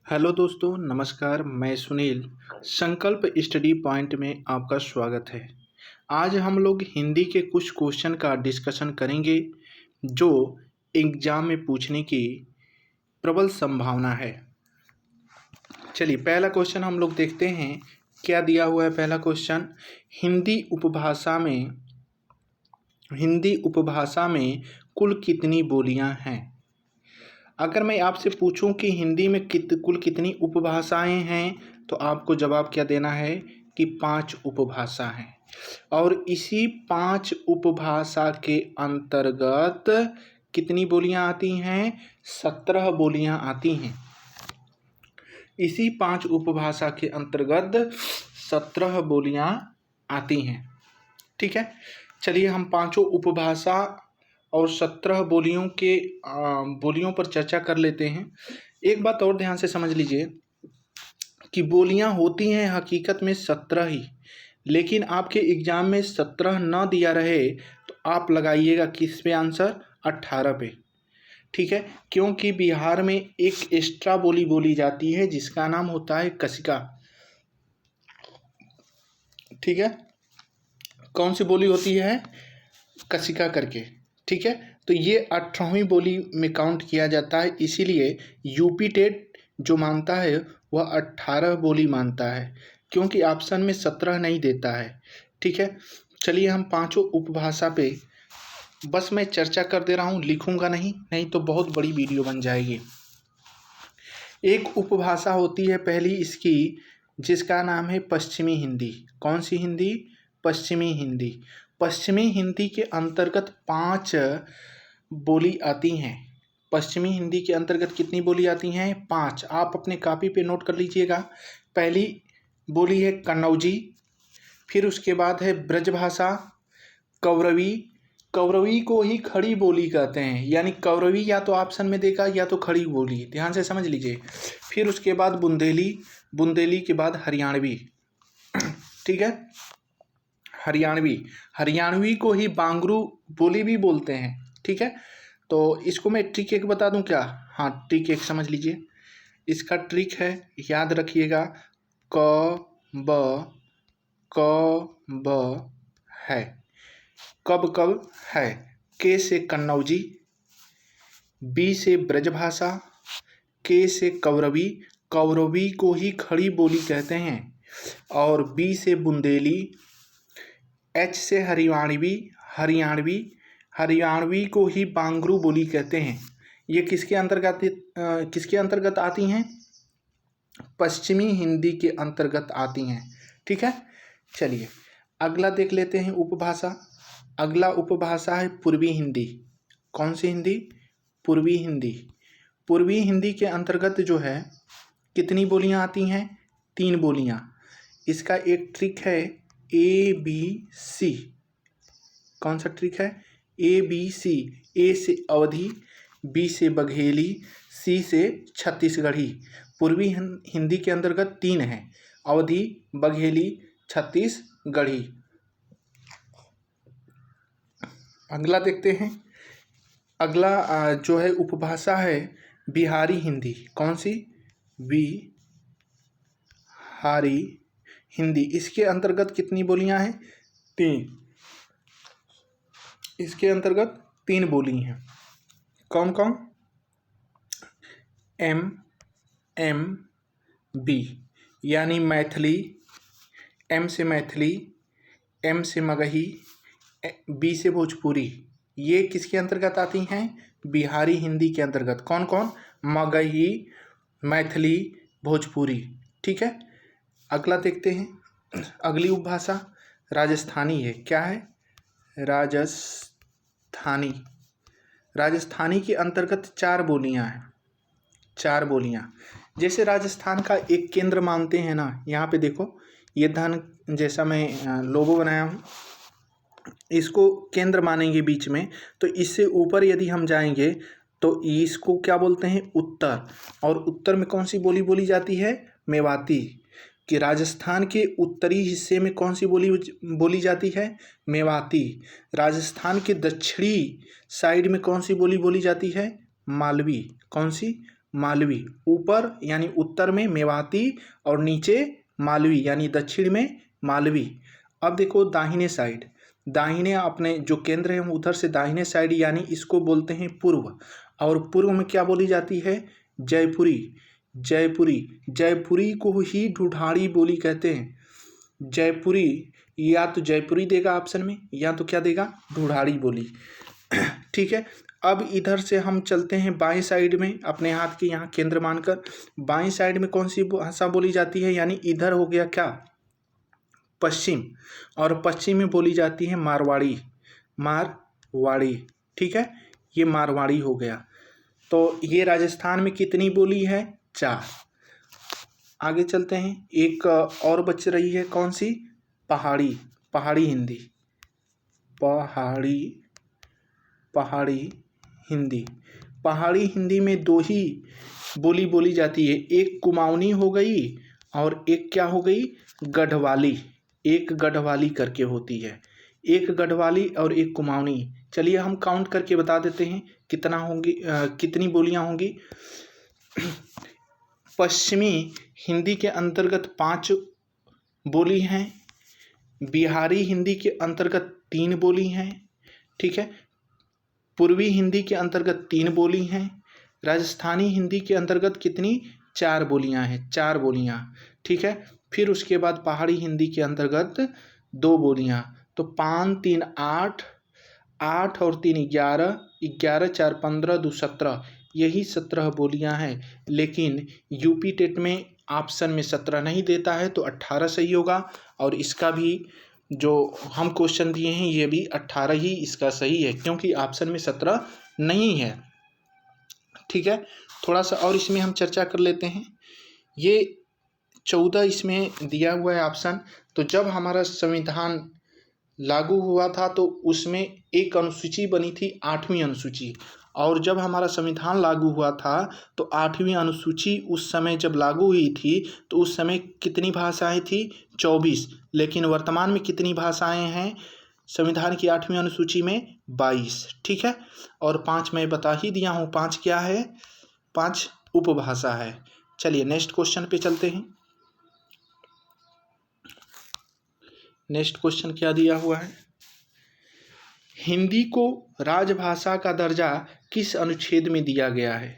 Hello दोस्तों, नमस्कार। मैं सुनील संकल्प स्टडी पॉइंट में आपका स्वागत है। आज हम लोग हिंदी के कुछ क्वेश्चन का डिस्कशन करेंगे जो एग्जाम में पूछने की प्रबल संभावना है। चलिए, पहला क्वेश्चन हम लोग देखते हैं। क्या दिया हुआ है पहला क्वेश्चन? हिंदी उपभाषा में कुल कितनी बोलियां हैं? अगर मैं आपसे पूछूं कि हिंदी में कुल कितनी उपभाषाएं हैं, तो आपको जवाब क्या देना है कि 5 उपभाषा हैं। और इसी 5 उपभाषा के अंतर्गत कितनी बोलियां आती हैं? 17 बोलियां आती हैं। इसी 5 उपभाषा के अंतर्गत 17 बोलियां आती हैं। ठीक है, चलिए हम पांचों उपभाषा और 17 बोलियों पर चर्चा कर लेते हैं। एक बात और ध्यान से समझ लीजिए कि बोलियां होती हैं हकीकत में 17 ही, लेकिन आपके एग्जाम में 17 ना दिया रहे तो आप लगाइएगा किस पे आंसर? 18 पे। ठीक है, क्योंकि बिहार में एक एक्स्ट्रा बोली बोली जाती है जिसका नाम होता है कसिका। ठीक है, कौन सी बोली होती है? कसिका करके। ठीक है, तो ये 18वीं बोली में काउंट किया जाता है, इसीलिए यूपी टेट जो मानता है वह 18 बोली मानता है, क्योंकि ऑप्शन में 17 नहीं देता है। ठीक है, चलिए हम पांचों उपभाषा पे बस मैं चर्चा कर दे रहा हूँ, लिखूंगा नहीं तो बहुत बड़ी वीडियो बन जाएगी। एक उपभाषा होती है पहली इसकी, जिसका नाम है पश्चिमी हिंदी। कौन सी हिंदी? पश्चिमी हिंदी। पश्चिमी हिंदी के अंतर्गत 5 बोली आती हैं। पश्चिमी हिंदी के अंतर्गत कितनी बोली आती हैं? 5। आप अपने कॉपी पे नोट कर लीजिएगा। पहली बोली है कन्नौजी, फिर उसके बाद है ब्रजभाषा, कौरवी। कौरवी को ही खड़ी बोली कहते हैं, यानी कौरवी या तो ऑप्शन में देगा या तो खड़ी बोली, ध्यान से समझ लीजिए। फिर उसके बाद बुंदेली, बुंदेली के बाद हरियाणवी। ठीक है, हरियाणवी को ही बांगरू बोली भी बोलते हैं। ठीक है, तो इसको मैं ट्रिक एक बता दूं क्या? हाँ, ट्रिक एक समझ लीजिए। इसका ट्रिक है, याद रखिएगा, क है, कब है। के से कन्नौजी, बी से ब्रजभाषा, के से कौरवी, कौरवी को ही खड़ी बोली कहते हैं, और बी से बुंदेली, एच से हरियाणवी को ही बांगरू बोली कहते हैं। ये किसके अंतर्गत आती हैं? पश्चिमी हिंदी के अंतर्गत आती हैं। ठीक है, चलिए अगला देख लेते हैं उपभाषा। अगला उपभाषा है पूर्वी हिंदी। कौन सी हिंदी? पूर्वी हिंदी। पूर्वी हिंदी के अंतर्गत जो है कितनी बोलियां आती हैं? 3 बोलियां। इसका एक ट्रिक है ABC। कौन सा ट्रिक है? ABC। ए से अवधी, बी से बघेली, सी से छत्तीसगढ़ी। पूर्वी हिंदी के अंतर्गत 3 है, अवधी, बघेली, छत्तीसगढ़ी। अगला देखते हैं। अगला जो है उपभाषा है बिहारी हिंदी। कौन सी? बिहारी हिंदी। इसके अंतर्गत कितनी बोलियां हैं? 3। इसके अंतर्गत 3 बोली हैं। कौन कौन? MB, यानी मैथिली, M से मैथिली, M से मगही, B से भोजपुरी। ये किसके अंतर्गत आती हैं? बिहारी हिंदी के अंतर्गत। कौन कौन? मगही, मैथिली, भोजपुरी। ठीक है, अगला देखते हैं। अगली उपभाषा राजस्थानी है। क्या है? राजस्थानी के अंतर्गत 4 बोलियां हैं। 4 बोलियां। जैसे राजस्थान का एक केंद्र मानते हैं ना, यहाँ पे देखो, ये धन जैसा मैं लोगो बनाया हूँ, इसको केंद्र मानेंगे बीच में, तो इससे ऊपर यदि हम जाएंगे तो इसको क्या बोलते हैं? उत्तर। और उत्तर में कौन सी बोली बोली जाती है? मेवाती। कि राजस्थान के उत्तरी हिस्से में कौन सी बोली बोली जाती है? मेवाती। राजस्थान के दक्षिणी साइड में कौन सी बोली बोली जाती है? मालवी। कौन सी? मालवी। ऊपर यानी उत्तर में मेवाती और नीचे मालवी यानी दक्षिण में मालवी। अब देखो दाहिने साइड, दाहिने अपने जो केंद्र है उधर से दाहिने साइड यानी इसको बोलते हैं पूर्व। और पूर्व में क्या बोली जाती है? जयपुरी। जयपुरी, जयपुरी को ही ढूढ़ाड़ी बोली कहते हैं। जयपुरी, या तो जयपुरी देगा ऑप्शन में, या तो क्या देगा? ढूढ़ाड़ी बोली। ठीक है। अब इधर से हम चलते हैं बाएं साइड में, अपने हाथ के यहाँ केंद्र मानकर। बाएं साइड में कौन सी भाषा बोली जाती है? यानी इधर हो गया क्या? पश्चिम। और पश्चिम में बोली जाती है मारवाड़ी। मारवाड़ी, ठीक है, ये मारवाड़ी हो गया। तो ये राजस्थान में कितनी बोली है? 4। आगे चलते हैं, एक और बच रही है, कौन सी? पहाड़ी। पहाड़ी हिंदी। पहाड़ी हिंदी। पहाड़ी हिंदी में 2 ही बोली बोली जाती है, एक कुमाऊनी हो गई और एक क्या हो गई? गढ़वाली। एक गढ़वाली करके होती है, एक गढ़वाली और एक कुमाऊनी। चलिए हम काउंट करके बता देते हैं कितना होंगी, कितनी बोलियां होंगी। पश्चिमी हिंदी के अंतर्गत 5 बोली हैं, बिहारी हिंदी के अंतर्गत 3 बोली हैं, ठीक है, पूर्वी हिंदी के अंतर्गत 3 बोली हैं, राजस्थानी हिंदी के अंतर्गत कितनी? 4 बोलियां हैं, 4 बोलियां, ठीक है। फिर उसके बाद पहाड़ी हिंदी के अंतर्गत 2 बोलियां। तो 5 3 8, 8 और 3 11, 11 4 15, 2 17, यही 17 बोलियां हैं। लेकिन यूपी टेट में ऑप्शन में 17 नहीं देता है, तो 18 सही होगा। और इसका भी जो हम क्वेश्चन दिए हैं ये भी 18 ही इसका सही है, क्योंकि ऑप्शन में 17 नहीं है, ठीक है। थोड़ा सा और इसमें हम चर्चा कर लेते हैं। ये 14 इसमें दिया हुआ है ऑप्शन। तो जब हमारा संविधान लागू हुआ था तो उसमें एक अनुसूची बनी थी, 8वीं अनुसूची। और जब हमारा संविधान लागू हुआ था तो 8वीं अनुसूची उस समय जब लागू हुई थी तो उस समय कितनी भाषाएं थी? 24। लेकिन वर्तमान में कितनी भाषाएं हैं संविधान की 8वीं अनुसूची में? 22, ठीक है। और 5 मैं बता ही दिया हूँ, 5 क्या है? 5 उपभाषा है। चलिए नेक्स्ट क्वेश्चन पे चलते हैं। नेक्स्ट क्वेश्चन क्या दिया हुआ है? हिंदी को राजभाषा का दर्जा किस अनुच्छेद में दिया गया है?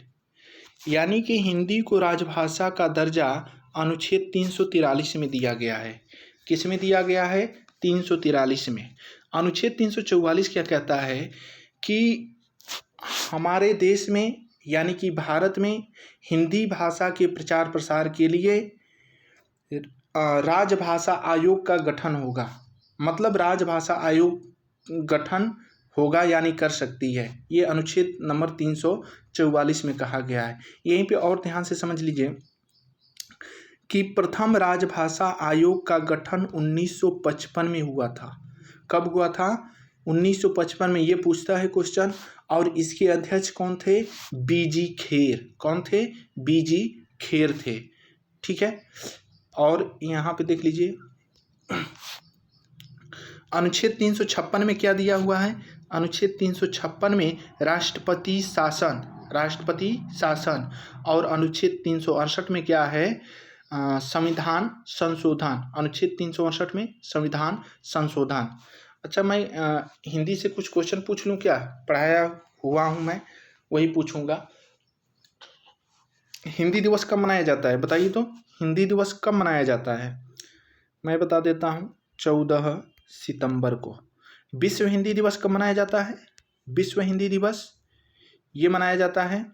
यानी कि हिंदी को राजभाषा का दर्जा अनुच्छेद 343 में दिया गया है। किस में दिया गया है? 343 में। अनुच्छेद 344 क्या कहता है कि हमारे देश में यानी कि भारत में हिंदी भाषा के प्रचार प्रसार के लिए राजभाषा आयोग का गठन होगा। मतलब राजभाषा आयोग गठन होगा यानी कर सकती है, ये अनुच्छेद नंबर 344 में कहा गया है। यहीं पे और ध्यान से समझ लीजिए कि प्रथम राजभाषा आयोग का गठन 1955 में हुआ था। कब हुआ था? 1955 में। ये पूछता है क्वेश्चन। और इसके अध्यक्ष कौन थे? बीजी खेर। कौन थे? बीजी खेर थे, ठीक है। और यहाँ पे देख लीजिए अनुच्छेद 356 में क्या दिया हुआ है? अनुच्छेद 356 में राष्ट्रपति शासन, राष्ट्रपति शासन। और अनुच्छेद 368 में क्या है? संविधान संशोधन। अनुच्छेद 368 में संविधान संशोधन। अच्छा, मैं हिंदी से कुछ क्वेश्चन पूछ लूँ क्या? पढ़ाया हुआ हूँ मैं, वही पूछूंगा। हिंदी दिवस कब मनाया जाता है बताइए तो? हिंदी दिवस कब मनाया जाता है? मैं बता देता हूँ, 14 सितंबर को। विश्व हिंदी दिवस कब मनाया जाता है? विश्व हिंदी दिवस ये मनाया जाता है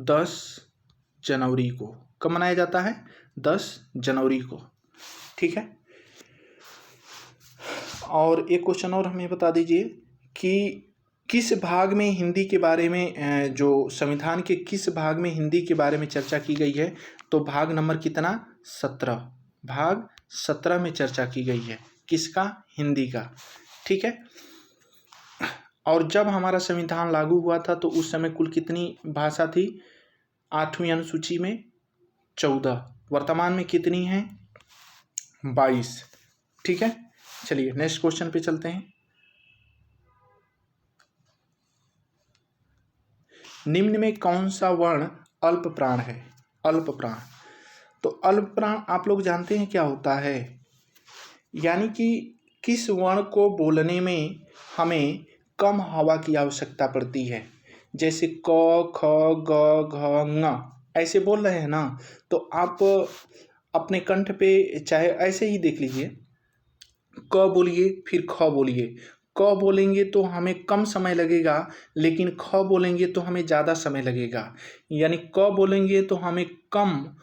10 जनवरी को। कब मनाया जाता है? 10 जनवरी को, ठीक है। और एक क्वेश्चन और हमें बता दीजिए कि किस भाग में हिंदी के बारे में, जो संविधान के किस भाग में हिंदी के बारे में चर्चा की गई है? तो भाग नंबर कितना? 17। भाग 17 में चर्चा की गई है। किसका? हिंदी का, ठीक है। और जब हमारा संविधान लागू हुआ था तो उस समय कुल कितनी भाषा थी? 8वीं अनुसूची में 14। वर्तमान में कितनी है? 22, ठीक है। चलिए नेक्स्ट क्वेश्चन पे चलते हैं। निम्न में कौन सा वर्ण अल्प प्राण है? अल्प प्राण। तो अल्प प्राण आप लोग जानते हैं क्या होता है, यानी कि किस वर्ण को बोलने में हमें कम हवा की आवश्यकता पड़ती है। जैसे क, ख, ग, घ, ङ ऐसे बोल रहे हैं ना, तो आप अपने कंठ पे चाहे ऐसे ही देख लीजिए, क बोलिए फिर ख बोलिए। क बोलेंगे तो हमें कम समय लगेगा, लेकिन ख बोलेंगे तो हमें ज़्यादा समय लगेगा। यानी क बोलेंगे तो हमें कम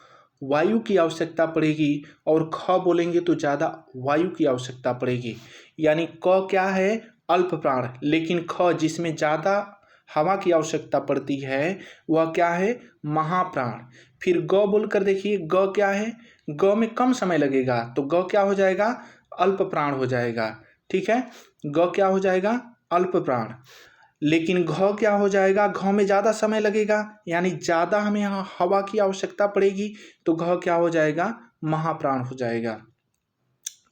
वायु की आवश्यकता पड़ेगी और ख बोलेंगे तो ज़्यादा वायु की आवश्यकता पड़ेगी। यानी क क्या है? अल्प प्राण। लेकिन ख जिसमें ज़्यादा हवा की आवश्यकता पड़ती है वह क्या है? महाप्राण। फिर ग बोल कर देखिए, ग क्या है? ग में कम समय लगेगा, तो ग क्या हो जाएगा? अल्प प्राण हो जाएगा। ठीक है, ग क्या हो जाएगा? अल्प प्राण। लेकिन घ क्या हो जाएगा? घ में ज़्यादा समय लगेगा, यानी ज़्यादा हमें यहाँ हवा की आवश्यकता पड़ेगी, तो घ क्या हो जाएगा? महाप्राण हो जाएगा।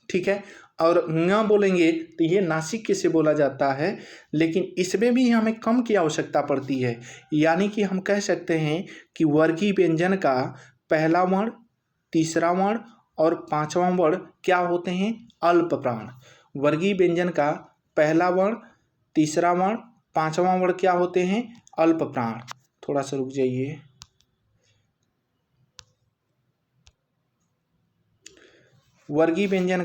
ठीक है, और ङ बोलेंगे तो ये नासिक से बोला जाता है, लेकिन इसमें भी हमें कम की आवश्यकता पड़ती है। यानी कि हम कह सकते हैं कि वर्गीय व्यंजन का पहला वर्ण, तीसरा वर्ण और पांचवा वर्ण क्या होते हैं? अल्प प्राण। वर्गीय व्यंजन का पहला वर्ण, तीसरा वर्ण, पांचवा वर्ण क्या होते हैं? अल्प प्राण। थोड़ा सा रुक जाइए। वर्गीय व्यंजन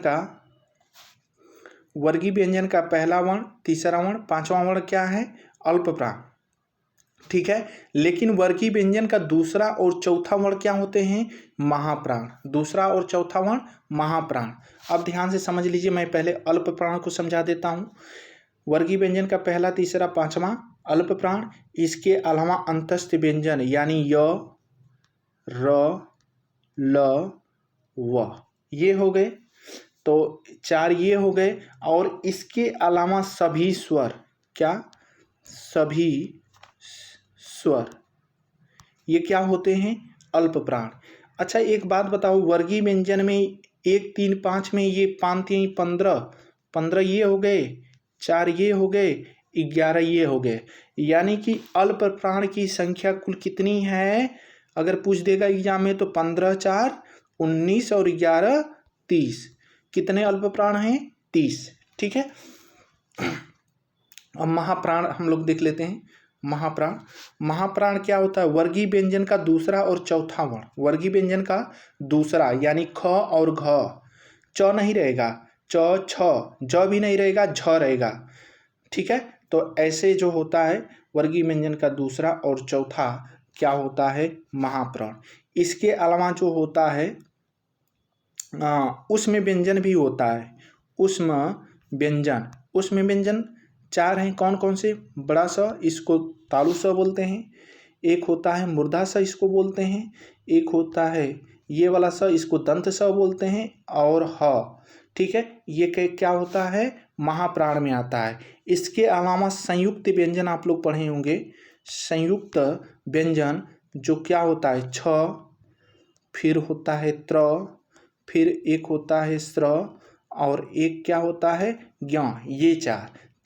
का पहला वर्ण, तीसरा वर्ण, पांचवा वर्ण क्या है? अल्प प्राण। ठीक है, लेकिन वर्गीय व्यंजन का दूसरा और चौथा वर्ण क्या होते हैं? महाप्राण। दूसरा और चौथा वर्ण महाप्राण। अब ध्यान से समझ लीजिए, मैं पहले अल्प प्राण को समझा देता हूं। वर्गीय व्यंजन का पहला, तीसरा, पांचवा अल्प प्राण। इसके अलावा अंतस्थ व्यंजन यानी य, र, ल, व ये हो गए, तो चार ये हो गए। और इसके अलावा सभी स्वर, क्या? सभी स्वर ये क्या होते हैं? अल्प प्राण। अच्छा एक बात बताओ, वर्गीय व्यंजन में 1, 3, 5 में ये 5, 3, 15, 15 ये हो गए, 4 ये हो गए, 11 ये हो गए। यानी कि अल्प प्राण की संख्या कुल कितनी है? अगर पूछ देगा एग्जाम में तो 15, 4, 19 और 11, 30। कितने अल्प प्राण हैं? 30। ठीक है, अब महाप्राण हम लोग देख लेते हैं। महाप्राण क्या होता है? वर्गीय व्यंजन का दूसरा और चौथा वर्ण। वर्गीय व्यंजन का दूसरा यानी ख और घ, च नहीं रहेगा, च, छ, ज भी नहीं रहेगा, झ रहेगा। ठीक है, तो ऐसे जो होता है वर्गीय व्यंजन का दूसरा और चौथा क्या होता है? महाप्राण। इसके अलावा जो होता है उसमें व्यंजन भी होता है। उसमें व्यंजन 4 हैं। कौन कौन से? बड़ा स, इसको तालु स बोलते हैं। एक होता है मूर्धा स, इसको बोलते हैं। एक होता है ये वाला स, इसको दंत स बोलते हैं। और ह, ठीक है, ये क्या होता है? महाप्राण में आता है। इसके अलावा संयुक्त व्यंजन आप लोग पढ़े होंगे। संयुक्त व्यंजन जो क्या होता है? छ, फिर होता है त्र, फिर एक होता है स्र, और एक क्या होता है? ज्ञ। ये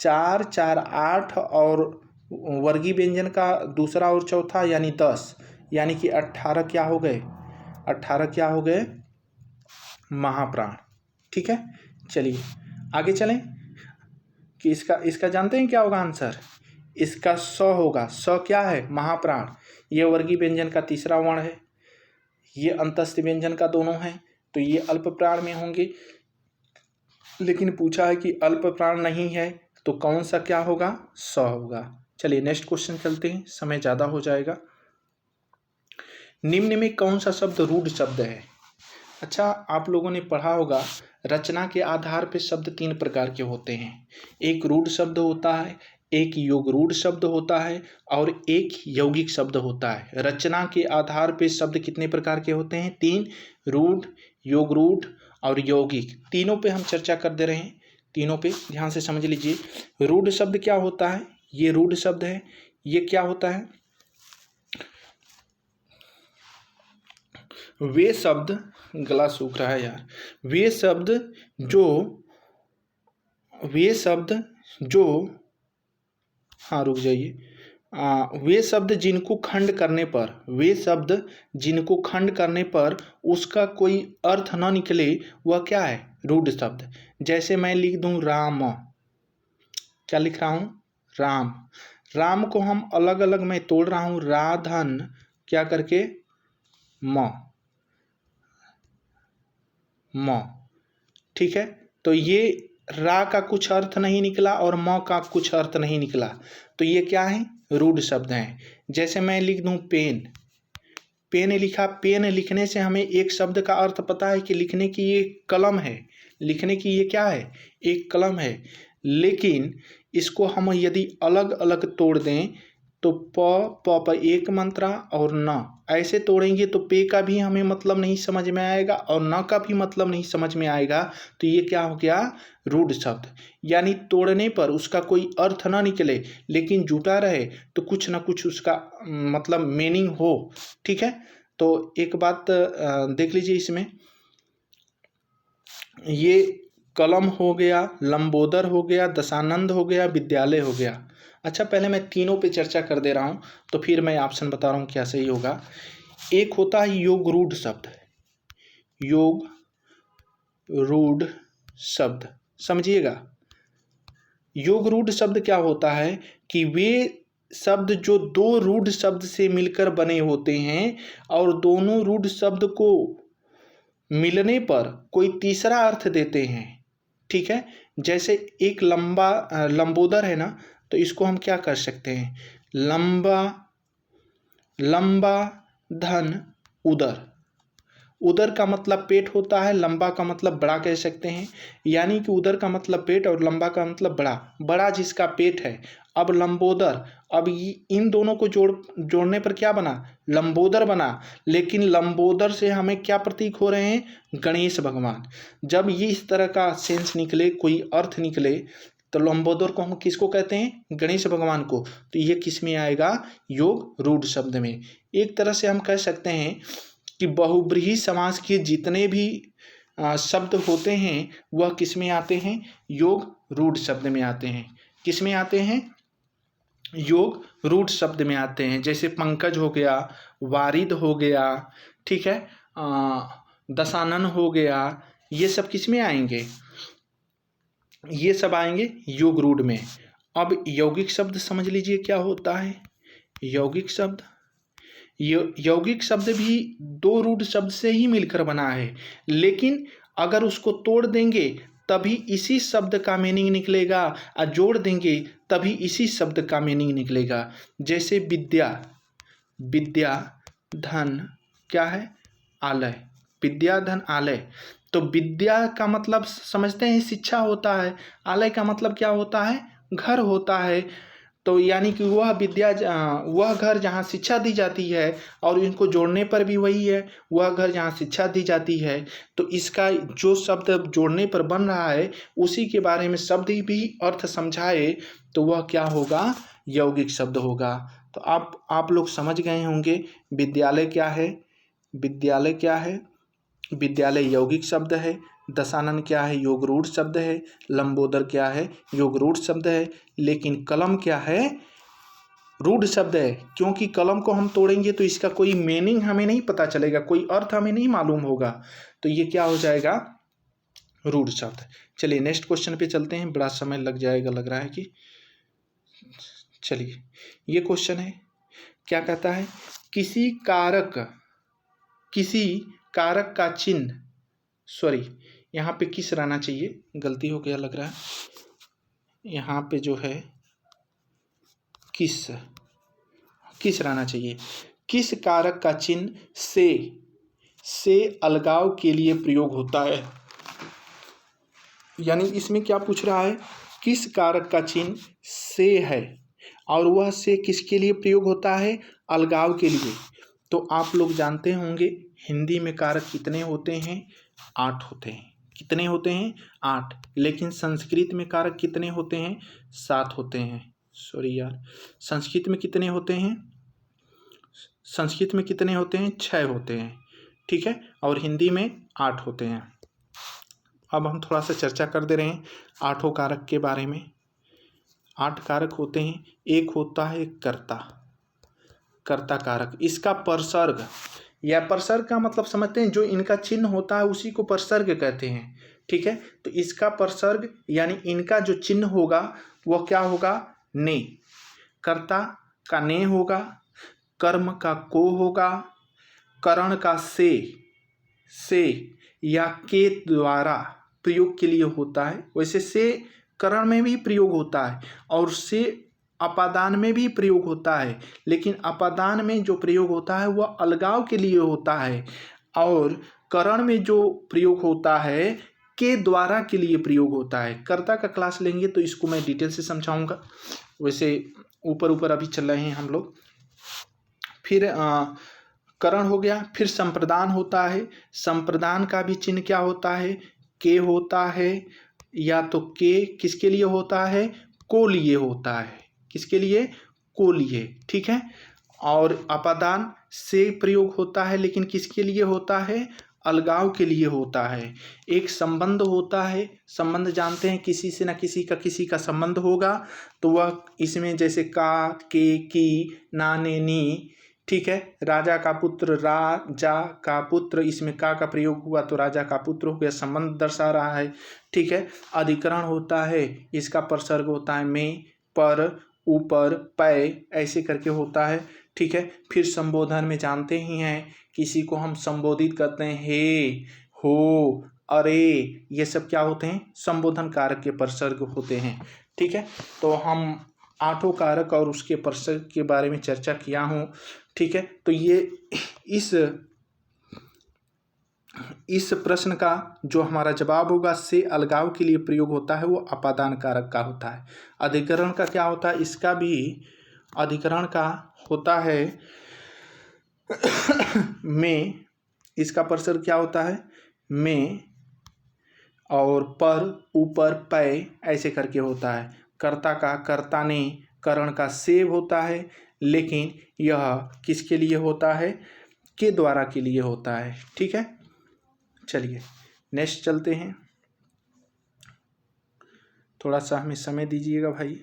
4, 8 और वर्गीय व्यंजन का दूसरा और चौथा यानी 10, यानी कि 18 क्या हो गए? 18 क्या हो गए? महाप्राण। ठीक है, चलिए आगे चलें कि इसका जानते हैं क्या होगा आंसर? इसका स होगा। स क्या है? महाप्राण। ये वर्गीय व्यंजन का तीसरा वर्ण है, ये अंतस्थ व्यंजन का दोनों है, तो ये अल्प प्राण में होंगे। लेकिन पूछा है कि अल्प प्राण नहीं है तो कौन सा क्या होगा? स होगा। चलिए नेक्स्ट क्वेश्चन चलते हैं, समय ज़्यादा हो जाएगा। निम्न में कौन सा शब्द रूढ़ शब्द है? अच्छा आप लोगों ने पढ़ा होगा रचना के आधार पर शब्द 3 प्रकार के होते हैं। एक रूढ़ शब्द होता है, एक योग रूढ़ शब्द होता है और एक यौगिक शब्द होता है। रचना के आधार पर शब्द कितने प्रकार के होते हैं? 3, रूढ़, योग रूढ़ और यौगिक। तीनों पे हम चर्चा कर दे रहे हैं, तीनों पे ध्यान से समझ लीजिए। रूढ़ शब्द क्या होता है? ये रूढ़ शब्द है। ये क्या होता है? वे शब्द, गला सूख रहा है यार, वे शब्द जो हाँ रुक जाइए, वे शब्द जिनको खंड करने पर उसका कोई अर्थ न निकले वह क्या है, रूढ़ शब्द। जैसे मैं लिख दूं राम, क्या लिख रहा हूं, राम। राम को हम अलग अलग मैं तोड़ रहा हूं, राधन क्या करके, म, ठीक है। तो ये रा का कुछ अर्थ नहीं निकला और म का कुछ अर्थ नहीं निकला, तो ये क्या है, रूढ़ शब्द हैं। जैसे मैं लिख दूं पेन, पेन लिखा, पेन लिखने से हमें एक शब्द का अर्थ पता है कि लिखने की ये कलम है, लिखने की ये क्या है, एक कलम है। लेकिन इसको हम यदि अलग अलग तोड़ दें तो प एक मात्रा और न ऐसे तोड़ेंगे तो पे का भी हमें मतलब नहीं समझ में आएगा और न का भी मतलब नहीं समझ में आएगा, तो ये क्या हो गया, रूढ़ शब्द। यानी तोड़ने पर उसका कोई अर्थ ना निकले लेकिन जुटा रहे तो कुछ ना कुछ उसका मतलब मीनिंग हो, ठीक है। तो एक बात देख लीजिए इसमें, ये कलम हो गया, लंबोदर हो गया, दशानंद हो गया, विद्यालय हो गया। अच्छा, पहले मैं तीनों पे चर्चा कर दे रहा हूँ तो फिर मैं ऑप्शन बता रहा हूँ क्या सही होगा। एक होता है योग रूढ़ शब्द, योग रूढ़ शब्द, समझिएगा। योग रूढ़ शब्द क्या होता है कि वे शब्द जो दो रूढ़ शब्द से मिलकर बने होते हैं और दोनों रूढ़ शब्द को मिलने पर कोई तीसरा अर्थ देते हैं, ठीक है। जैसे एक लंबोदर है ना, तो इसको हम क्या कर सकते हैं, लंबा, लंबा धन उदर, उदर का मतलब पेट होता है, लंबा का मतलब बड़ा कह सकते हैं। यानी कि उदर का मतलब पेट और लंबा का मतलब बड़ा, बड़ा जिसका पेट है। अब लंबोदर, अब इन दोनों को जोड़ने पर क्या बना, लंबोदर बना। लेकिन लंबोदर से हमें क्या प्रतीक हो रहे हैं, गणेश भगवान। जब ये इस तरह का सेंस निकले, कोई अर्थ निकले, तो लंबोदर को हम किसको कहते हैं, गणेश भगवान को। तो ये किस में आएगा, योग रूढ़ शब्द में। एक तरह से हम कह सकते हैं कि बहुब्रीहि समास के जितने भी शब्द होते हैं वह किस में आते हैं, योग रूढ़ शब्द में आते हैं। किस में आते हैं, योग रूढ़ शब्द में आते हैं। जैसे पंकज हो गया, वारिद हो गया, ठीक है, दशानन हो गया, ये सब किस में आएंगे, ये सब आएंगे योग रूढ़ में। अब यौगिक शब्द समझ लीजिए क्या होता है। यौगिक शब्द, यौगिक शब्द भी दो रूढ़ शब्द से ही मिलकर बना है, लेकिन अगर उसको तोड़ देंगे तभी इसी शब्द का मीनिंग निकलेगा और जोड़ देंगे तभी इसी शब्द का मीनिंग निकलेगा। जैसे विद्या, विद्या धन क्या है, आलय, विद्या धन आलय। तो विद्या का मतलब समझते हैं शिक्षा होता है, आलय का मतलब क्या होता है, घर होता है। तो यानी कि वह विद्या, वह घर जहाँ शिक्षा दी जाती है, और इनको जोड़ने पर भी वही है, वह घर जहाँ शिक्षा दी जाती है। तो इसका जो शब्द जोड़ने पर बन रहा है उसी के बारे में शब्द भी अर्थ समझाए तो वह क्या होगा, यौगिक शब्द होगा। तो आप लोग समझ गए होंगे विद्यालय क्या है, विद्यालय क्या है, विद्यालय यौगिक शब्द है। दशानन क्या है, योग रूढ़ शब्द है। लंबोदर क्या है, योग रूढ़ शब्द है। लेकिन कलम क्या है, रूढ़ शब्द है, क्योंकि कलम को हम तोड़ेंगे तो इसका कोई मीनिंग हमें नहीं पता चलेगा, कोई अर्थ हमें नहीं मालूम होगा, तो ये क्या हो जाएगा, रूढ़ शब्द। चलिए नेक्स्ट क्वेश्चन पे चलते हैं, बड़ा समय लग जाएगा लग रहा है कि। चलिए ये क्वेश्चन है, क्या कहता है, किसी कारक का चिन्ह, सॉरी यहाँ पे किस रहना चाहिए, गलती हो गया लग रहा है, यहाँ पे जो है किस रहना चाहिए। किस कारक का चिन्ह से अलगाव के लिए प्रयोग होता है। यानी इसमें क्या पूछ रहा है, किस कारक का चिन्ह से है और वह से किसके लिए प्रयोग होता है, अलगाव के लिए। तो आप लोग जानते होंगे हिंदी में कारक कितने होते हैं, 8 होते हैं। कितने होते हैं, 8। लेकिन संस्कृत में कारक कितने होते हैं, 7 होते हैं। सॉरी यार, संस्कृत में कितने होते हैं, संस्कृत में कितने होते हैं, 6 होते हैं, ठीक है, और हिंदी में 8 होते हैं। अब हम थोड़ा सा चर्चा कर दे रहे हैं 8 कारक के बारे में। 8 कारक होते हैं। एक होता है कर्ता, कर्ता कारक। इसका परसर्ग या परसर्ग का मतलब समझते हैं, जो इनका चिन्ह होता है उसी को परसर्ग कहते हैं। ठीक है, तो इसका परसर्ग यानी इनका जो चिन्ह होगा वह क्या होगा? ने। कर्ता का ने होगा, कर्म का को होगा, करण का से या के द्वारा प्रयोग के लिए होता है। वैसे से करण में भी प्रयोग होता है और से अपादान में भी प्रयोग होता है, लेकिन अपादान में जो प्रयोग होता है वह अलगाव के लिए होता है और करण में जो प्रयोग होता है के द्वारा के लिए प्रयोग होता है। कर्ता का क्लास लेंगे तो इसको मैं डिटेल से समझाऊंगा, वैसे ऊपर ऊपर अभी चल रहे हैं हम लोग। फिर करण हो गया, फिर संप्रदान होता है। संप्रदान का भी चिन्ह क्या होता है? के होता है, या तो के किसके लिए होता है? को लिए होता है। किसके लिए? को लिए। ठीक है, और अपादान से प्रयोग होता है, लेकिन किसके लिए होता है? अलगाव के लिए होता है। एक संबंध होता है, संबंध जानते हैं, किसी से ना किसी का संबंध होगा तो वह इसमें जैसे का, के, की, ना, ने, नी। ठीक है, राजा का पुत्र, राजा का पुत्र, इसमें का प्रयोग हुआ तो राजा का पुत्र हो गया, संबंध दर्शा रहा है। ठीक है, अधिकरण होता है, इसका परसर्ग होता है में, पर, ऊपर, पै, ऐसे करके होता है। ठीक है, फिर संबोधन में जानते ही हैं, किसी को हम संबोधित करते हैं, हे, हो, अरे, ये सब क्या होते हैं? संबोधन कारक के परसर्ग होते हैं। ठीक है, तो हम 8 कारक और उसके परसर्ग के बारे में चर्चा किया हूँ। ठीक है, तो ये इस प्रश्न का जो हमारा जवाब होगा, से अलगाव के लिए प्रयोग होता है, वो अपादान कारक का होता है। अधिकरण का क्या होता है? इसका भी अधिकरण का होता है में, इसका परसर्ग क्या होता है? में, और पर, ऊपर, पै, ऐसे करके होता है। कर्ता का कर्ता ने, करण का से होता है, लेकिन यह किसके लिए होता है? के द्वारा के लिए होता है। ठीक है, चलिए नेक्स्ट चलते हैं। थोड़ा सा हमें समय दीजिएगा भाई।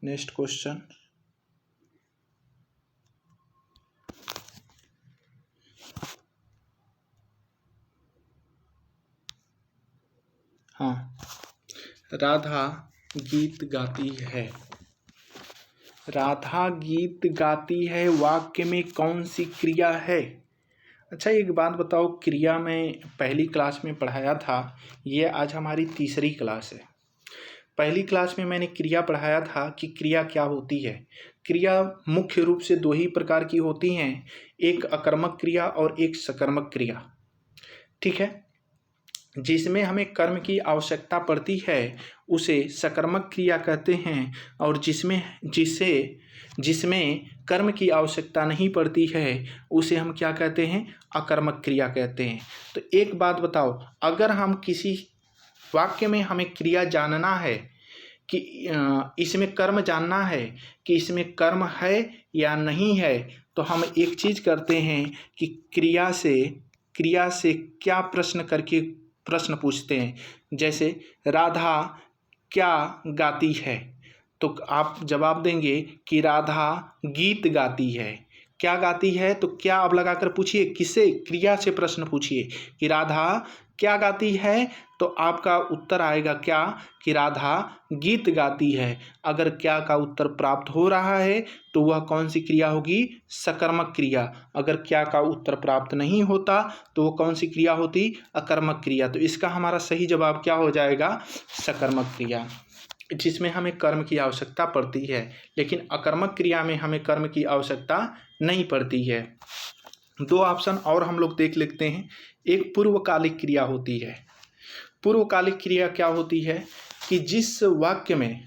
नेक्स्ट क्वेश्चन, हाँ, राधा गीत गाती है। राधा गीत गाती है वाक्य में कौन सी क्रिया है? अच्छा, एक बात बताओ, क्रिया में पहली क्लास में पढ़ाया था, ये आज हमारी तीसरी क्लास है। पहली क्लास में मैंने क्रिया पढ़ाया था कि क्रिया क्या होती है। क्रिया मुख्य रूप से 2 ही प्रकार की होती हैं, एक अकर्मक क्रिया और एक सकर्मक क्रिया। ठीक है, जिसमें हमें कर्म की आवश्यकता पड़ती है उसे सकर्मक क्रिया कहते हैं, और जिसमें कर्म की आवश्यकता नहीं पड़ती है उसे हम क्या कहते हैं? अकर्मक क्रिया कहते हैं। तो एक बात बताओ, अगर हम किसी वाक्य में हमें क्रिया जानना है कि इसमें कर्म जानना है कि इसमें कर्म है या नहीं है, तो हम एक चीज़ करते हैं कि क्रिया से क्या प्रश्न करके प्रश्न पूछते हैं। जैसे राधा क्या गाती है, तो आप जवाब देंगे कि राधा गीत गाती है। क्या गाती है, तो क्या अब लगाकर पूछिए, किसे? क्रिया से प्रश्न पूछिए कि राधा क्या गाती है, तो आपका उत्तर आएगा क्या? कि राधा गीत गाती है। अगर क्या का उत्तर प्राप्त हो रहा है तो वह कौन सी क्रिया होगी? सकर्मक क्रिया। अगर क्या का उत्तर प्राप्त नहीं होता तो वो कौन सी क्रिया होती? अकर्मक क्रिया। तो इसका हमारा सही जवाब क्या हो जाएगा? सकर्मक क्रिया, जिसमें हमें कर्म की आवश्यकता पड़ती है, लेकिन अकर्मक क्रिया में हमें कर्म की आवश्यकता नहीं पड़ती है। 2 ऑप्शन और हम लोग देख लेते हैं। एक पूर्वकालिक क्रिया होती है। पूर्वकालिक क्रिया क्या होती है कि जिस वाक्य में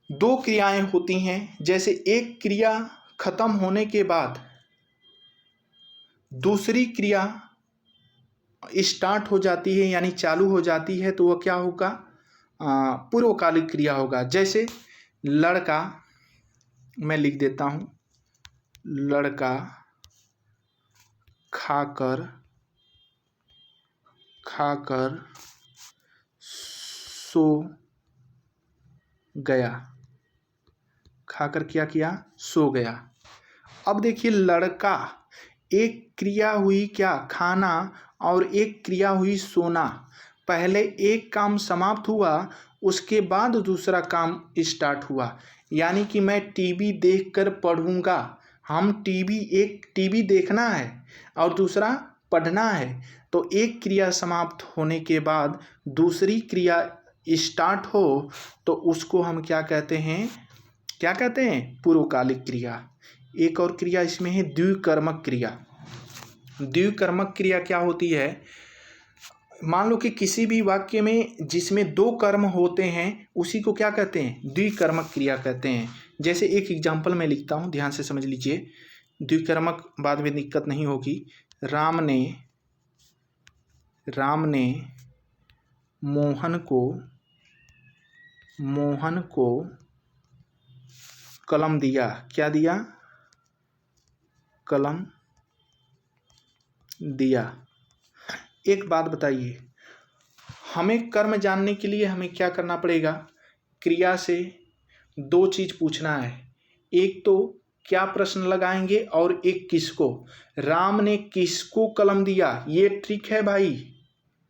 2 क्रियाएं होती हैं, जैसे एक क्रिया खत्म होने के बाद दूसरी क्रिया स्टार्ट हो जाती है यानी चालू हो जाती है, तो वह क्या होगा? पूर्वकालिक क्रिया होगा। जैसे लड़का, मैं लिख देता हूँ, लड़का खाकर सो गया। खाकर क्या किया? सो गया। अब देखिए लड़का, एक क्रिया हुई क्या? खाना, और एक क्रिया हुई सोना। पहले एक काम समाप्त हुआ, उसके बाद दूसरा काम स्टार्ट हुआ। यानी कि मैं टीवी देखकर पढ़ूंगा। हम एक टीवी देखना है और दूसरा पढ़ना है। तो एक क्रिया समाप्त होने के बाद दूसरी क्रिया स्टार्ट हो तो उसको हम क्या कहते हैं? क्या कहते हैं? पूर्वकालिक क्रिया। एक और क्रिया इसमें है द्विकर्मक क्रिया। द्विकर्मक क्रिया क्या होती है? मान लो कि किसी भी वाक्य में जिसमें दो कर्म होते हैं उसी को क्या कहते हैं? द्विकर्मक क्रिया कहते हैं। जैसे एक एग्जाम्पल मैं लिखता हूँ, ध्यान से समझ लीजिए, द्विकर्मक बाद में दिक्कत नहीं होगी। राम ने मोहन को कलम दिया। क्या दिया? कलम दिया। एक बात बताइए, हमें कर्म जानने के लिए हमें क्या करना पड़ेगा? क्रिया से दो चीज पूछना है। एक तो क्या प्रश्न लगाएंगे और एक किसको। राम ने किसको कलम दिया? ये ट्रिक है भाई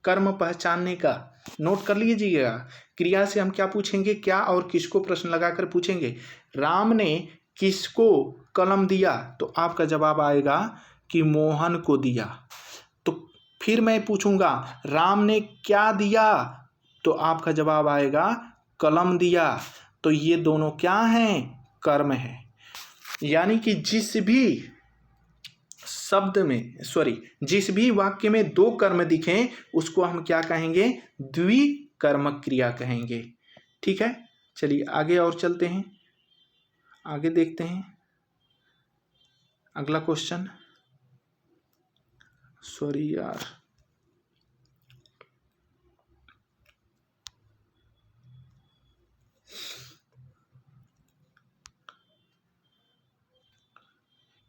कर्म पहचानने का, नोट कर लीजिएगा। क्रिया से हम क्या पूछेंगे? क्या और किसको प्रश्न लगाकर पूछेंगे। राम ने किसको कलम दिया? तो आपका जवाब आएगा कि मोहन को दिया। तो फिर मैं पूछूंगा राम ने क्या दिया? तो आपका जवाब आएगा कलम दिया। तो ये दोनों क्या हैं? कर्म है। यानी कि जिस भी वाक्य में दो कर्म दिखें उसको हम क्या कहेंगे? द्विकर्मक क्रिया कहेंगे। ठीक है, चलिए आगे और चलते हैं, आगे देखते हैं अगला क्वेश्चन। सॉरी यार,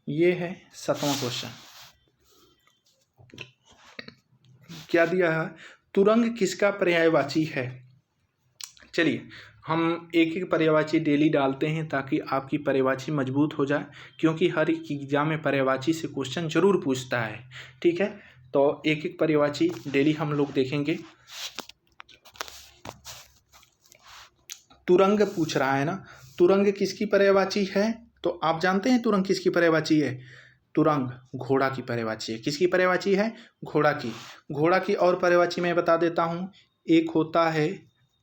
ये है 7वां क्वेश्चन। क्या दिया है? तुरंग किसका पर्यायवाची है? चलिए हम एक एक पर्यायवाची डेली डालते हैं ताकि आपकी पर्यायवाची मजबूत हो जाए, क्योंकि हर एक एग्जाम में पर्यायवाची से क्वेश्चन जरूर पूछता है। ठीक है, तो एक एक पर्यायवाची डेली हम लोग देखेंगे। तुरंग पूछ रहा है ना, तुरंग किसकी पर्यायवाची है? तो आप जानते हैं तुरंग किसकी पर्यायवाची है? तुरंग घोड़ा की पर्यायवाची है। किसकी पर्यायवाची है? घोड़ा की। घोड़ा की और पर्यायवाची मैं बता देता हूं। एक होता है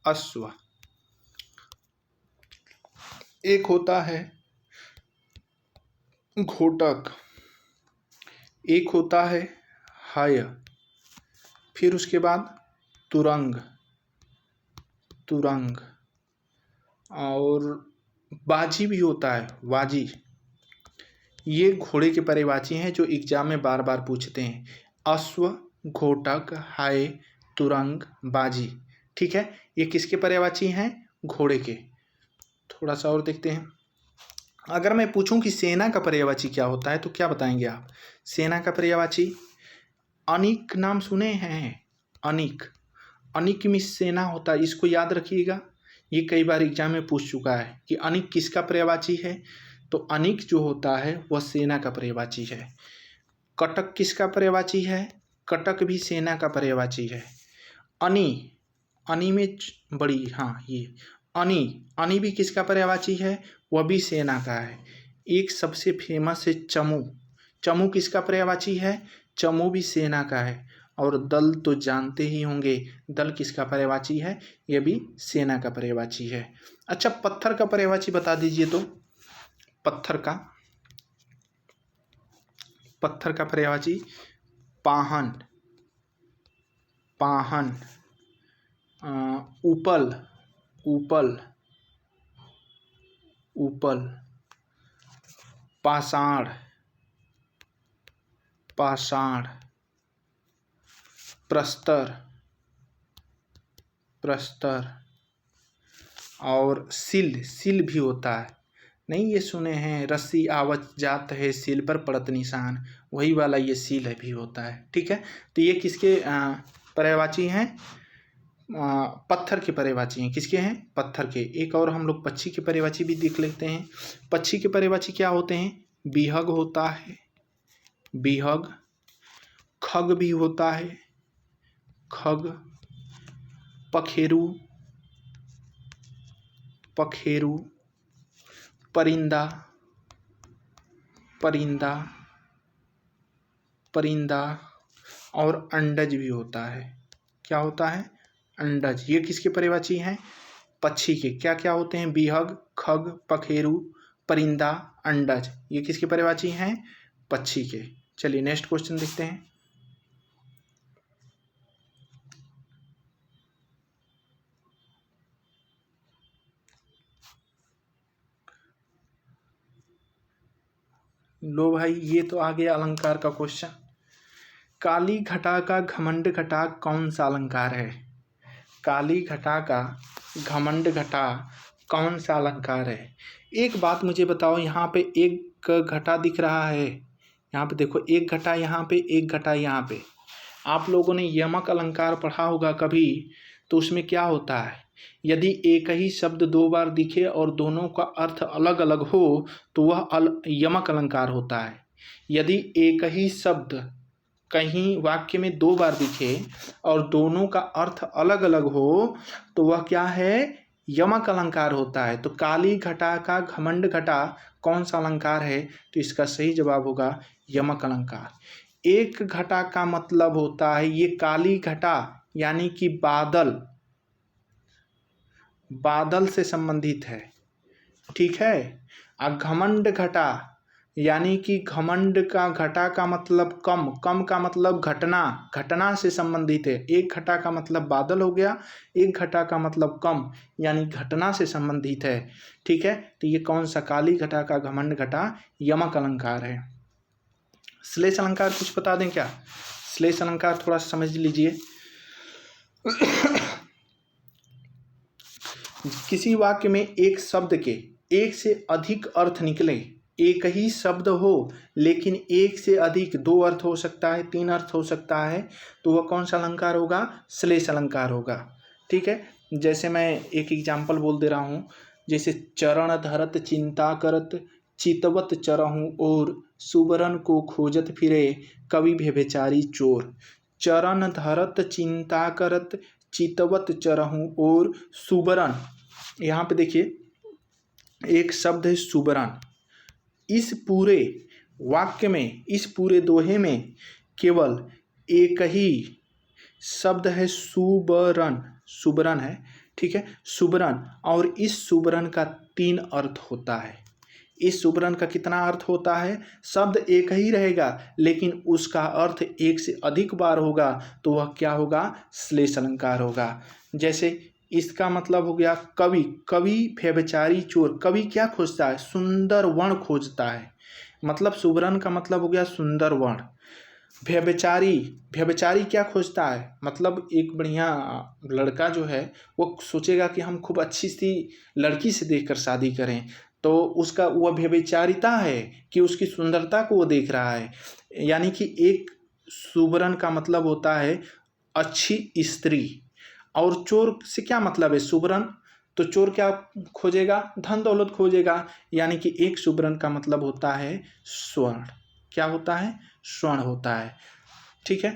अश्व, एक होता है घोटक, एक होता है हाय, फिर उसके बाद तुरंग, और बाजी भी होता है, वाजी। ये घोड़े के पर्यायवाची हैं जो एग्जाम में बार बार पूछते हैं। अश्व, घोटक, हाय, तुरंग, बाजी। ठीक है, ये किसके पर्यायवाची हैं? घोड़े के। थोड़ा सा और देखते हैं। अगर मैं पूछूं कि सेना का पर्यायवाची क्या होता है तो क्या बताएंगे आप? सेना का पर्यायवाची अनिक, नाम सुने हैं? अनिक में सेना होता है, इसको याद रखिएगा। ये कई बार एग्जाम में पूछ चुका है कि अनिक किसका पर्यायवाची है। तो अनिक जो होता है वह सेना का पर्यायवाची है। कटक किसका पर्यायवाची है? कटक भी सेना का पर्यायवाची है। अनी में बड़ी, हाँ ये अनी भी किसका पर्यायवाची है? वह भी सेना का है। एक सबसे फेमस है चमू किसका पर्यायवाची है? चमू भी सेना का है। और दल तो जानते ही होंगे, दल किसका पर्यायवाची है? यह भी सेना का पर्यायवाची है। अच्छा, पत्थर का पर्यायवाची बता दीजिए तो। पत्थर का पर्यायवाची पाहन, उपल, पाषाण, प्रस्तर, और सिल भी होता है। नहीं ये सुने हैं, रस्सी आवत जात है सील पर पड़त निशान, वही वाला ये सील है भी होता है। ठीक है, तो ये किसके पर्यायवाची हैं? पत्थर के पर्यायवाची हैं। किसके हैं? पत्थर के। एक और हम लोग पक्षी के पर्यायवाची भी देख लेते हैं। पक्षी के पर्यायवाची क्या होते हैं? बिहग होता है, बिहग। खग भी होता है, खग। पखेरु, पखेरु। परिंदा, परिंदा, परिंदा। और अंडज भी होता है। क्या होता है? अंडज। ये किसके पर्यायवाची हैं? पक्षी के। क्या क्या होते हैं? बिहग, खग, पखेरु, परिंदा, अंडज। ये किसके पर्यायवाची हैं? पक्षी के। चलिए नेक्स्ट क्वेश्चन देखते हैं। लो भाई, ये तो आ गया अलंकार का क्वेश्चन। काली घटा का घमंड घटा कौन सा अलंकार है? काली घटा का घमंड घटा कौन सा अलंकार है? एक बात मुझे बताओ, यहाँ पे एक घटा दिख रहा है, यहाँ पे देखो एक घटा यहाँ पे, एक घटा यहाँ पे। आप लोगों ने यमक अलंकार पढ़ा होगा कभी, तो उसमें क्या होता है? यदि एक ही शब्द दो बार दिखे और दोनों का अर्थ अलग अलग हो तो वह यमक अलंकार होता है। यदि एक ही शब्द कहीं वाक्य में दो बार दिखे और दोनों का अर्थ अलग अलग हो तो वह क्या है? यमक अलंकार होता है। तो काली घटा का घमंड घटा कौन सा अलंकार है? तो इसका सही जवाब होगा यमक अलंकार। एक घटा का मतलब होता है, ये काली घटा यानी कि बादल, बादल से संबंधित है। ठीक है। घमंड घटा यानी कि घमंड का घटा का मतलब कम, कम का मतलब घटना, घटना से संबंधित है। एक घटा का मतलब बादल हो गया, एक घटा का मतलब कम यानी घटना से संबंधित है। ठीक है, तो ये कौन सा? काली घटा का घमंड घटा यमक अलंकार है। श्लेष अलंकार कुछ बता दें क्या? श्लेष अलंकार थोड़ा समझ लीजिए। किसी वाक्य में एक शब्द के एक से अधिक अर्थ निकले, एक ही शब्द हो लेकिन एक से अधिक, दो अर्थ हो सकता है, तीन अर्थ हो सकता है, तो वह कौन सा अलंकार होगा? श्लेष अलंकार होगा। ठीक है, जैसे मैं एक एग्जाम्पल बोल दे रहा हूँ, जैसे चरण धरत चिंता करत चितवत चरहूँ और सुबरन को खोजत फिरे कवि व्यभिचारी चोर। चरण धरत चिंता करत चितवत चरहूँ और सुबरन, यहाँ पे देखिए एक शब्द है सुबरन। इस पूरे वाक्य में, इस पूरे दोहे में केवल एक ही शब्द है सुबरन, सुबरन है। ठीक है, सुबरन। और इस सुबरन का तीन अर्थ होता है। इस सुबरन का कितना अर्थ होता है? शब्द एक ही रहेगा लेकिन उसका अर्थ एक से अधिक बार होगा, तो वह क्या होगा? श्लेष अलंकार होगा। जैसे इसका मतलब हो गया कवि, कवि व्यभिचारी चोर। कवि क्या खोजता है? सुंदर वर्ण खोजता है, मतलब सुबरन का मतलब हो गया सुंदर वर्ण। व्यभिचारी, व्यभिचारी क्या खोजता है? मतलब एक बढ़िया लड़का जो है वो सोचेगा कि हम खूब अच्छी सी लड़की से देखकर शादी करें, तो उसका वह व्यभिचारिता है कि उसकी सुंदरता को वो देख रहा है। यानी कि एक सुबरन का मतलब होता है अच्छी स्त्री। और चोर से क्या मतलब है? सुबरन, तो चोर क्या खोजेगा? धन दौलत खोजेगा। यानी कि एक सुबरन का मतलब होता है स्वर्ण। क्या होता है? स्वर्ण होता है। ठीक है।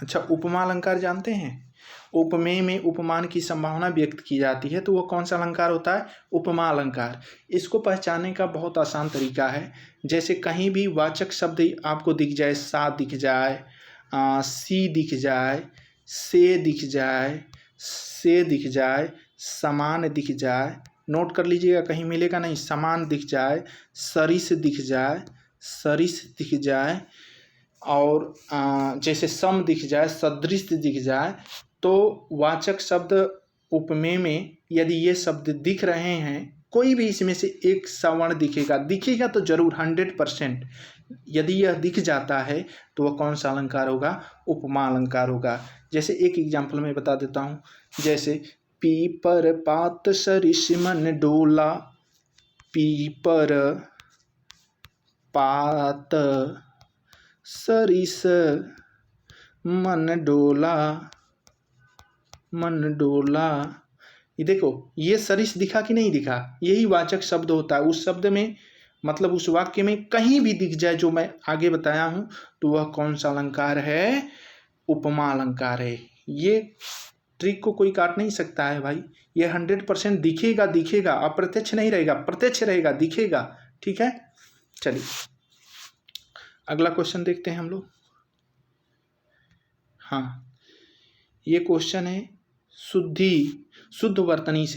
अच्छा, उपमा अलंकार जानते हैं? उपमेय में उपमान की संभावना व्यक्त की जाती है, तो वह कौन सा अलंकार होता है? उपमा अलंकार। इसको पहचानने का बहुत आसान तरीका है। जैसे कहीं भी वाचक शब्द आपको दिख जाए, सा दिख जाए, सी दिख जाए, से दिख जाए, से दिख जाए, समान दिख जाए, नोट कर लीजिएगा कहीं मिलेगा नहीं, समान दिख जाए, सरिस दिख जाए, सरिस दिख जाए, और जैसे सम दिख जाए, सदृश दिख जाए, तो वाचक शब्द उपमेय में यदि ये शब्द दिख रहे हैं, कोई भी इसमें से एक सवर्ण दिखेगा, दिखेगा तो जरूर 100%। यदि यह दिख जाता है तो वह कौन सा अलंकार होगा? उपमा अलंकार होगा। जैसे एक एग्जाम्पल मैं बता देता हूँ, जैसे पीपर पात सरिस मन डोला, पीपर पात सरिस मन डोला। ये देखो, ये सरिस दिखा कि नहीं दिखा, यही वाचक शब्द होता है। उस शब्द में मतलब उस वाक्य में कहीं भी दिख जाए जो मैं आगे बताया हूं, तो वह कौन सा अलंकार है? उपमा अलंकार है। ये ट्रिक को कोई काट नहीं सकता है भाई। ये 100% दिखेगा, अप्रत्यक्ष नहीं रहेगा, प्रत्यक्ष रहेगा, दिखेगा। ठीक है, चलिए अगला क्वेश्चन देखते हैं हम लोग। हाँ, ये क्वेश्चन है शुद्ध वर्तनी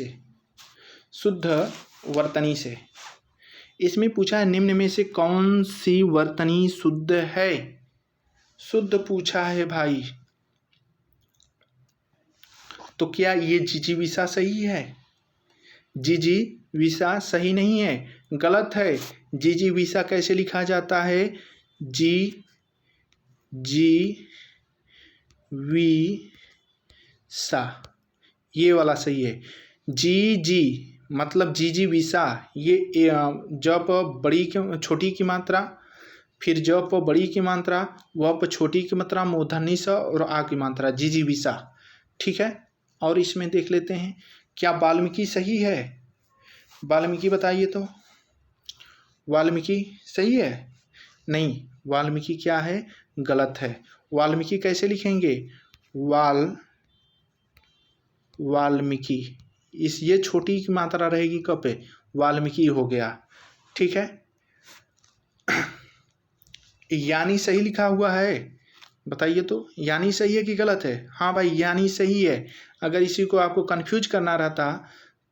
से। इसमें पूछा है निम्न में से कौन सी वर्तनी शुद्ध है? शुद्ध पूछा है भाई, तो क्या ये जिजीविषा सही है? जिजीविषा सही नहीं है, गलत है। जिजीविषा कैसे लिखा जाता है? सा, ये वाला सही है। जी मतलब जिजीविषा, ये जब बड़ी छोटी की मात्रा, फिर जब बड़ी की मात्रा, वह छोटी की मात्रा, मूर्धन्य स और आ की मात्रा, जिजीविषा। ठीक है, और इसमें देख लेते हैं क्या वाल्मीकि सही है? वाल्मीकि बताइए तो, वाल्मीकि सही है? नहीं, वाल्मीकि क्या है? गलत है। वाल्मीकि कैसे लिखेंगे? वाल्मीकि, इस ये छोटी की मात्रा रहेगी क पे, वाल्मीकि हो गया। ठीक है, यानी सही लिखा हुआ है, बताइए तो, यानी सही है कि गलत है? हाँ भाई, यानी सही है। अगर इसी को आपको कंफ्यूज करना रहता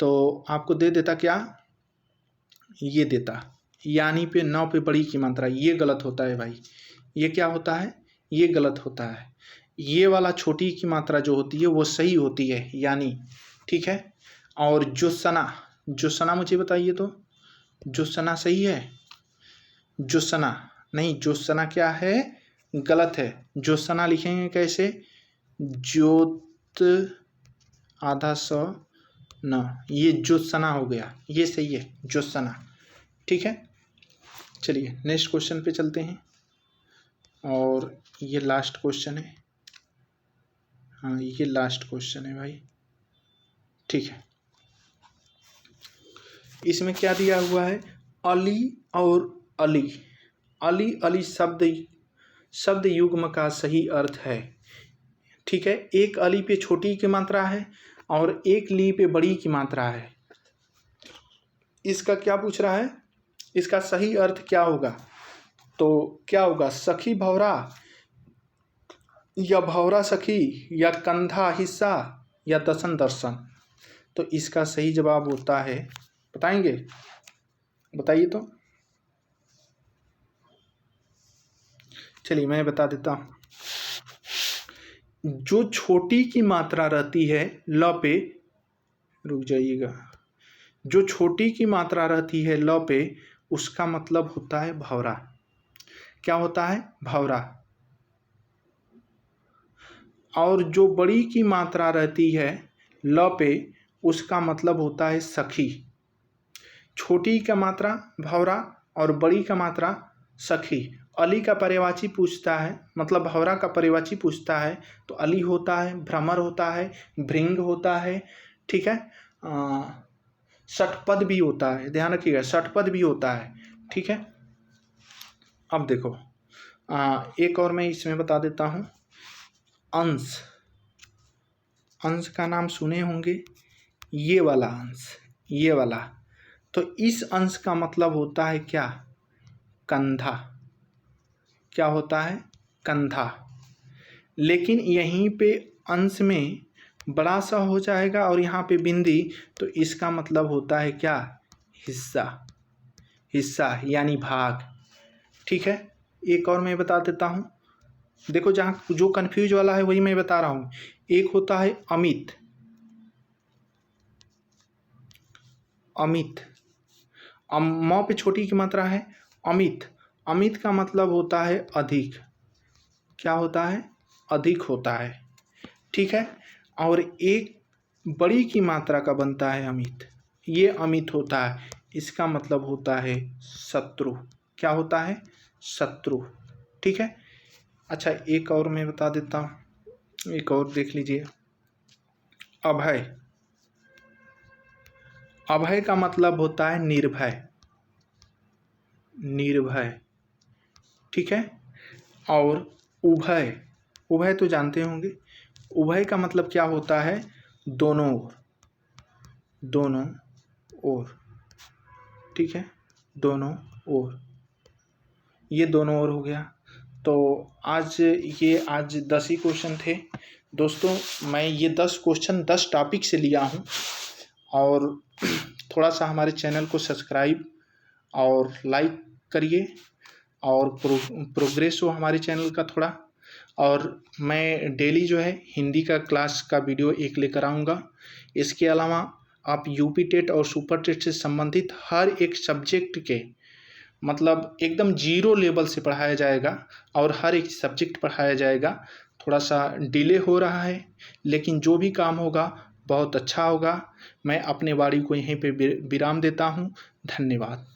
तो आपको दे देता क्या, ये देता यानी पे न पे बड़ी की मात्रा। ये गलत होता है भाई, ये क्या होता है? ये गलत होता है। ये वाला छोटी की मात्रा जो होती है वो सही होती है, यानी। ठीक है, और जोसना मुझे बताइए तो, जोसना सही है? जोसना नहीं, जोसना क्या है? गलत है। जोसना लिखेंगे कैसे? जोत आधा स न, ये जोसना हो गया, ये सही है, जोसना। ठीक है, चलिए नेक्स्ट क्वेश्चन पे चलते हैं, और ये लास्ट क्वेश्चन है। हाँ, ये लास्ट क्वेश्चन है भाई। ठीक है, इसमें क्या दिया हुआ है? अली और अली, अली शब्द युग्म का सही अर्थ है। ठीक है, एक अली पे छोटी की मात्रा है और एक ली पे बड़ी की मात्रा है। इसका क्या पूछ रहा है? इसका सही अर्थ क्या होगा? तो क्या होगा? सखी भौरा, या भौरा सखी, या कंधा हिस्सा, या दसन दर्शन। तो इसका सही जवाब होता है, बताएंगे? बताइए तो। चलिए मैं बता देता हूँ। जो छोटी की मात्रा रहती है ल पे, रुक जाइएगा, जो छोटी की मात्रा रहती है ल पे, उसका मतलब होता है भौरा। क्या होता है? भौरा। और जो बड़ी की मात्रा रहती है ल पे, उसका मतलब होता है सखी। छोटी का मात्रा भौरा और बड़ी का मात्रा सखी। अली का पर्यायवाची पूछता है, मतलब भौरा का पर्यायवाची पूछता है, तो अली होता है, भ्रमर होता है, भृंग होता है। ठीक है, षटपद भी होता है, ध्यान रखिएगा, षटपद भी होता है। ठीक है, अब देखो एक और मैं इसमें बता देता हूँ। अंश, अंश का नाम सुने होंगे, ये वाला अंश, ये वाला। तो इस अंश का मतलब होता है क्या? कंधा। क्या होता है? कंधा। लेकिन यहीं पे अंश में बड़ा सा हो जाएगा और यहाँ पे बिंदी, तो इसका मतलब होता है क्या? हिस्सा, हिस्सा यानी भाग। ठीक है, एक और मैं बता देता हूँ। देखो, जहाँ जो कंफ्यूज वाला है वही मैं बता रहा हूँ। एक होता है अमित, अमित, म पे छोटी की मात्रा है, अमित। अमित का मतलब होता है अधिक। क्या होता है? अधिक होता है। ठीक है, और एक बड़ी की मात्रा का बनता है अमित, ये अमित होता है। इसका मतलब होता है शत्रु। क्या होता है? शत्रु। ठीक है। अच्छा, एक और मैं बता देता हूँ, एक और देख लीजिए। अभय। अभय का मतलब होता है निर्भय। निर्भय। ठीक है। और उभय, उभय तो जानते होंगे। उभय का मतलब क्या होता है? दोनों ओर। दोनों ओर। ठीक है, दोनों ओर। ये दोनों ओर हो गया। तो आज 10 ही क्वेश्चन थे दोस्तों। मैं ये 10 क्वेश्चन 10 टॉपिक से लिया हूँ। और थोड़ा सा हमारे चैनल को सब्सक्राइब और लाइक करिए, और प्रोग्रेस हो हमारे चैनल का थोड़ा। और मैं डेली जो है हिंदी का क्लास का वीडियो एक लेकर आऊँगा। इसके अलावा आप यूपी टेट और सुपर टेट से संबंधित हर एक सब्जेक्ट के मतलब एकदम जीरो लेवल से पढ़ाया जाएगा, और हर एक सब्जेक्ट पढ़ाया जाएगा। थोड़ा सा डिले हो रहा है, लेकिन जो भी काम होगा बहुत अच्छा होगा। मैं अपने वाणी को यहीं पे विराम देता हूँ। धन्यवाद।